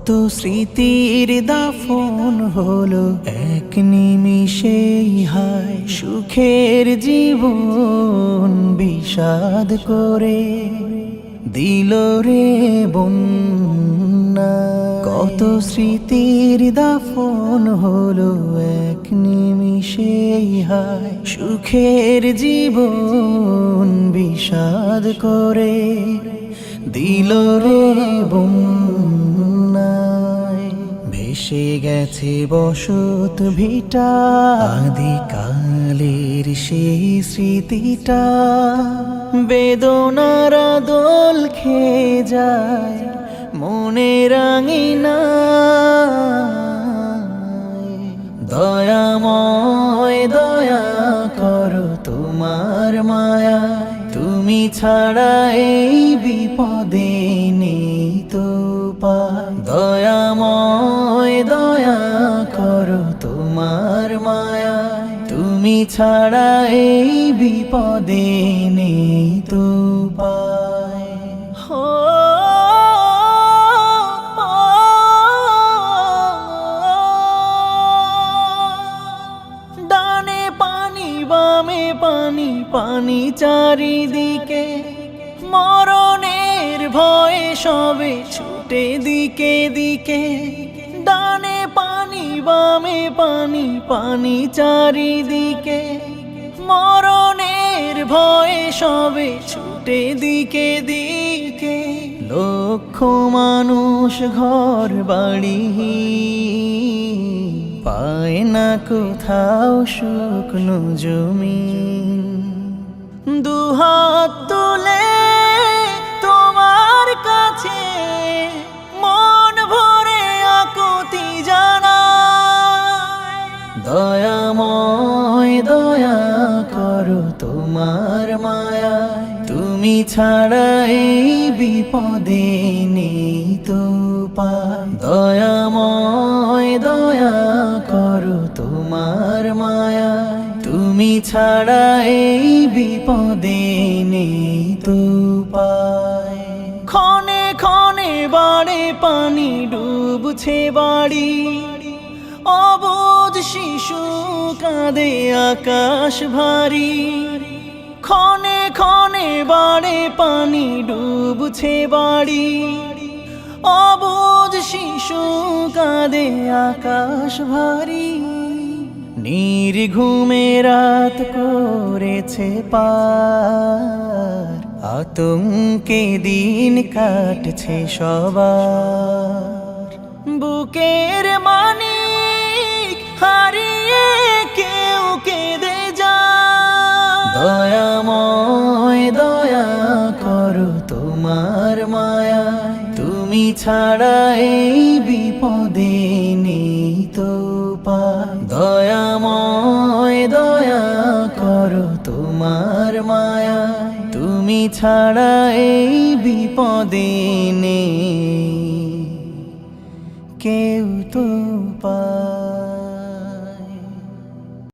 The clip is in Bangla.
কত স্মৃতির দাফন হলো এক নিমিষেই, হায় সুখের জীবন বিষাদ করে দিল রে বন্যা। কত স্মৃতির দাফন হলো এক নিমিষেই, হায় সুখের জীবন বিষাদ করে দিল রে বন্যায়। ভেসে গেছে বসত ভিটা, আদিকালের সেই স্মৃতিটা বেদনার দোল খেয়ে যায় মনের আঙিনায়। দয়াময় দয়া করো তোমার মায়া, তুমি ছাড়া এই বিপদে নেই তো পার। দয়াময় দয়া করো তোমার মায়া, তুমি ছাড়া এই বিপদে নেই তো পায়। ডানে পানি বামে পানি, পানি চারিদিকে, মরণের ভয়ে সবে ছুটে দিকে দিকে। ডানে পানি বামে পানি, পানি চারিদিকে, মরণের ভয়ে সবে ছুটে দিকে দিকে। লক্ষ মানুষ ঘর বাড়ি পায় না কোথাও শুকনো জমিন। দুহাত তুলে তোমার কাছে মন ভরে আকুতি জানায়। দয়াময় দয়া করো তোমার মায়া, তুমি ছাড়া এই বিপদে নেই তো পার। দয়াময় দয়া করো তোমার মায়া, তুমি ছাড়া এই বিপদে নেই তো পায়। ক্ষণে ক্ষণে বাড়ে পানি, ডুবছে বাড়ি, অবুঝ শিশু কাঁদে আকাশ ভারী। ক্ষণে ক্ষণে বাড়ে পানি, ডুবছে বাড়ি, অবুঝ শিশু কাঁদে আকাশ ভারী। নির্ঘুমে রাত করেছে পার, আতঙ্কে দিন কাটছে সবার। বুকের মানিক হারিয়ে কেউ কেঁদে যায়। দয়াময় দয়া করো তোমার মায়া, তুমি ছাড়া এই বিপদে নেই তো পার। দয়াময় দয়া করো তোমার মায়া, তুমি ছাড়া এই বিপদে নেই কেউ তো পার।